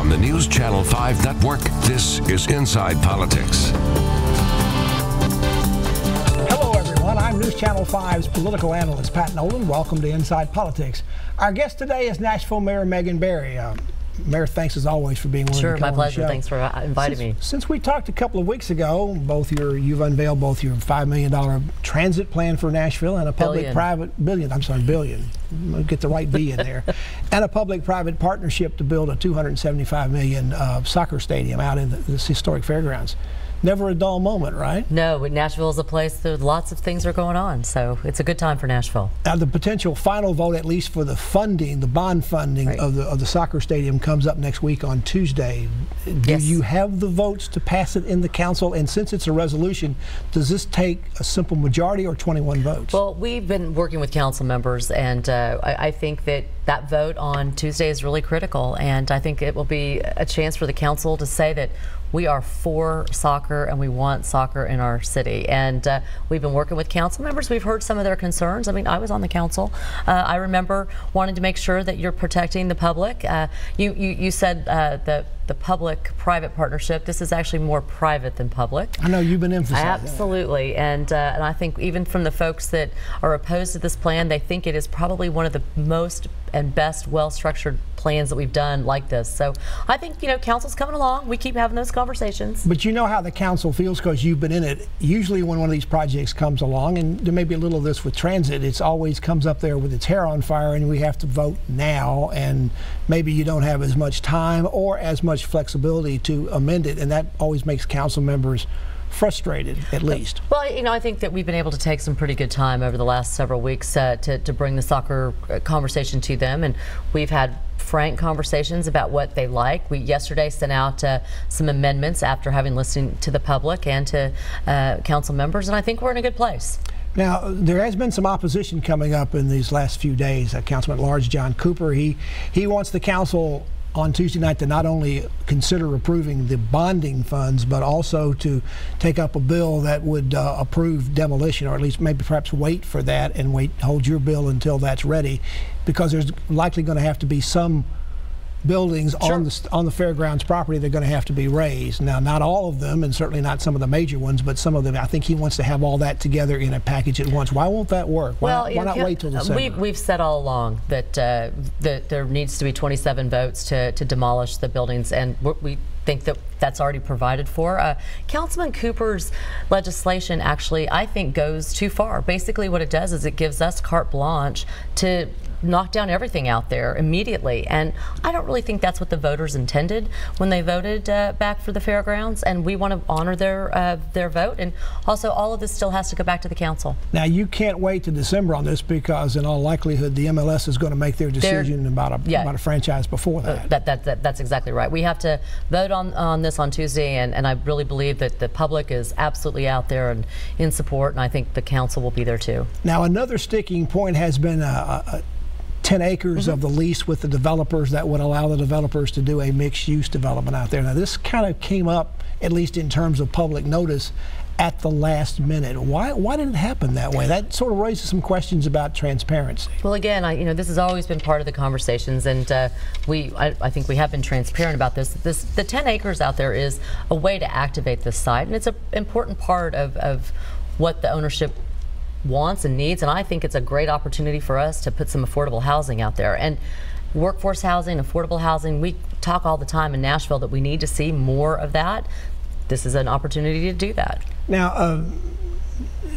From the News Channel 5 Network, this is Inside Politics. Hello, everyone. I'm News Channel 5's political analyst, Pat Nolan. Welcome to Inside Politics. Our guest today is Nashville Mayor Megan Barry. Mayor, thanks as always for being willing to come my on pleasure. the show. Thanks for inviting me. Since we talked a couple of weeks ago, you've unveiled both your $5 million transit plan for Nashville and a public-private billion. I'll get the right B in there, and a public-private partnership to build a $275 million soccer stadium out in the Historic Fairgrounds. Never a dull moment, right? No, but Nashville is a place that lots of things are going on, so it's a good time for Nashville. Now, the potential final vote, at least for the funding, the bond funding of the soccer stadium, comes up next week on Tuesday. Do you have the votes to pass it in the council? And since it's a resolution, does this take a simple majority or 21 votes? Well, we've been working with council members, and I think that vote on Tuesday is really critical, and I think it will be a chance for the council to say that we are for soccer and we want soccer in our city. And we've been working with council members. We've heard some of their concerns. I mean, I was on the council. I remember wanting to make sure that you're protecting the public. You said the public-private partnership. This is actually more private than public. I know you've been emphasizing absolutely that. And I think even from the folks that are opposed to this plan, they think it is probably one of the most and best well-structured plans that we've done like this. So I think, you know, council's coming along. We keep having those conversations. But you know how the council feels because you've been in it. Usually when one of these projects comes along, and there may be a little of this with transit, it's always comes up there with its hair on fire and we have to vote now, and maybe you don't have as much time or as much flexibility to amend it, and that always makes council members frustrated, at least. Well, you know, I think that we've been able to take some pretty good time over the last several weeks to bring the soccer conversation to them, and we've had frank conversations about what they like. We yesterday sent out some amendments after having listened to the public and to council members, and I think we're in a good place. Now, there has been some opposition coming up in these last few days. Councilman at Large John Cooper, he wants the council on Tuesday night to not only consider approving the bonding funds, but also to take up a bill that would approve demolition, or at least maybe perhaps wait for that and hold your bill until that's ready, because there's likely going to have to be some buildings on the fairgrounds property that are going to have to be raised. Now, not all of them, and certainly not some of the major ones, but some of them. I think he wants to have all that together in a package at once. Why won't that work? Why not wait till December? We've said all along that there needs to be 27 votes to demolish the buildings, and we think that that's already provided for. Councilman Cooper's legislation actually, I think, goes too far. Basically what it does is it gives us carte blanche to knock down everything out there immediately, and I don't really think that's what the voters intended when they voted back for the fairgrounds, and we want to honor their vote, and also all of this still has to go back to the council. Now, you can't wait to December on this, because in all likelihood the MLS is going to make their decision about a franchise before that. That's exactly right. We have to vote on this on Tuesday, and I really believe that the public is absolutely out there and in support, and I think the council will be there too. Now, another sticking point has been 10 acres of the lease with the developers that would allow the developers to do a mixed-use development out there. Now, this kind of came up, at least in terms of public notice, at the last minute. Why did it happen that way? That sort of raises some questions about transparency. Well, again, you know, this has always been part of the conversations, and I think we have been transparent about this. The 10 acres out there is a way to activate this site, and it's an important part of what the ownership wants and needs, and I think it's a great opportunity for us to put some affordable housing out there. And workforce housing, affordable housing, we talk all the time in Nashville that we need to see more of that. This is an opportunity to do that. Now,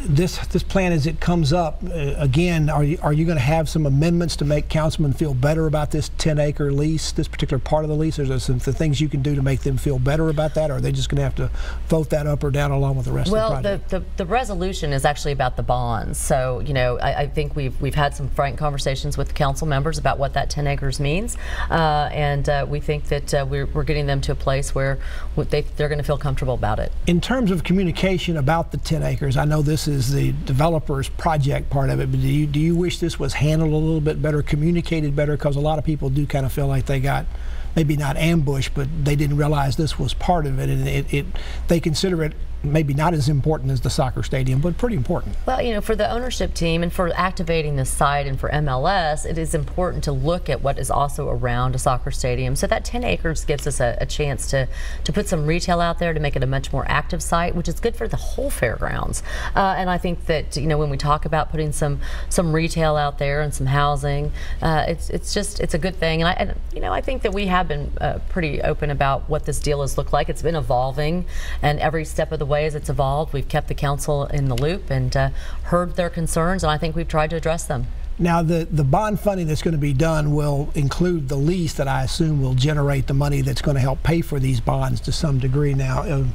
this plan as it comes up, again, are you going to have some amendments to make councilmen feel better about this 10-acre lease, this particular part of the lease? Are there some things you can do to make them feel better about that, or are they just going to have to vote that up or down along with the rest of the project? Well, the resolution is actually about the bonds. So, you know, I think we've had some frank conversations with the council members about what that 10 acres means, and we think that we're getting them to a place where they're going to feel comfortable about it. In terms of communication about the 10 acres, I know this is the developer's project part of it, but do you wish this was handled a little bit better, communicated better? Because a lot of people do kind of feel like they got maybe not ambushed, but they didn't realize this was part of it, and they consider it maybe not as important as the soccer stadium, but pretty important. Well, you know, for the ownership team and for activating this site and for MLS, it is important to look at what is also around a soccer stadium. So that 10 acres gives us a chance to put some retail out there to make it a much more active site, which is good for the whole fairgrounds. And I think that, you know, when we talk about putting some retail out there and some housing, it's a good thing. And you know, I think that we have been pretty open about what this deal has looked like. It's been evolving, and every step of the way as it's evolved, we've kept the council in the loop and heard their concerns, and I think we've tried to address them. Now, the bond funding that's going to be done will include the lease that I assume will generate the money that's going to help pay for these bonds to some degree. Now,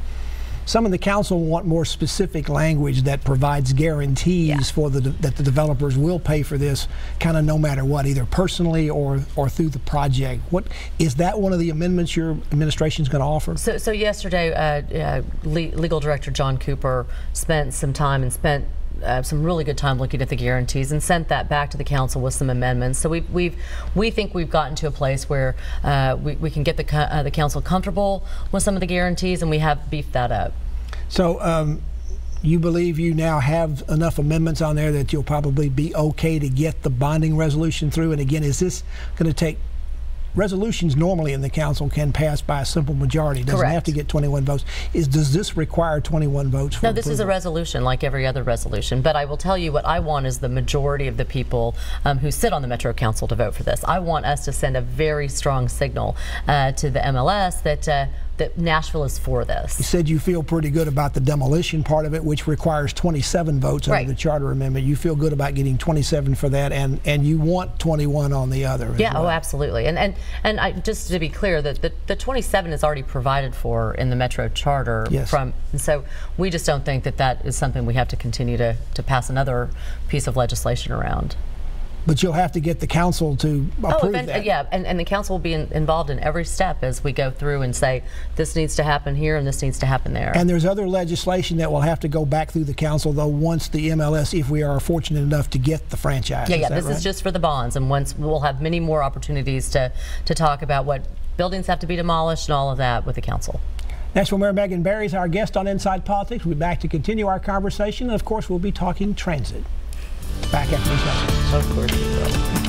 some of the council want more specific language that provides guarantees for that the developers will pay for this kind of no matter what, either personally or through the project. What is that one of the amendments your administration is going to offer? So yesterday, Legal Director John Cooper spent some time and spent some really good time looking at the guarantees and sent that back to the council with some amendments. So we think we've gotten to a place where we can get the council comfortable with some of the guarantees, and we have beefed that up. So you believe you now have enough amendments on there that you'll probably be okay to get the bonding resolution through? And again, is this going to take resolutions normally in the council can pass by a simple majority. It doesn't have to get 21 votes. Does this require 21 votes for No, this approval? is a resolution like every other resolution. But I will tell you what I want is the majority of the people who sit on the Metro Council to vote for this. I want us to send a very strong signal to the MLS that Nashville is for this. You said you feel pretty good about the demolition part of it, which requires 27 votes under the charter amendment. You feel good about getting 27 for that, and you want 21 on the other. Yeah, oh, absolutely. And just to be clear, that the 27 is already provided for in the Metro Charter. Yes. And so we just don't think that is something we have to continue to pass another piece of legislation around. But you'll have to get the council to approve that. Yeah, and the council will be involved in every step as we go through and say this needs to happen here and this needs to happen there. And there's other legislation that will have to go back through the council, though, once the MLS, if we are fortunate enough to get the franchise. Yeah, this is just for the bonds, and once we'll have many more opportunities to talk about what buildings have to be demolished and all of that with the council. Nashville Mayor Megan Barry is our guest on Inside Politics. We'll be back to continue our conversation, and of course we'll be talking transit. Back after this message. Of course we will.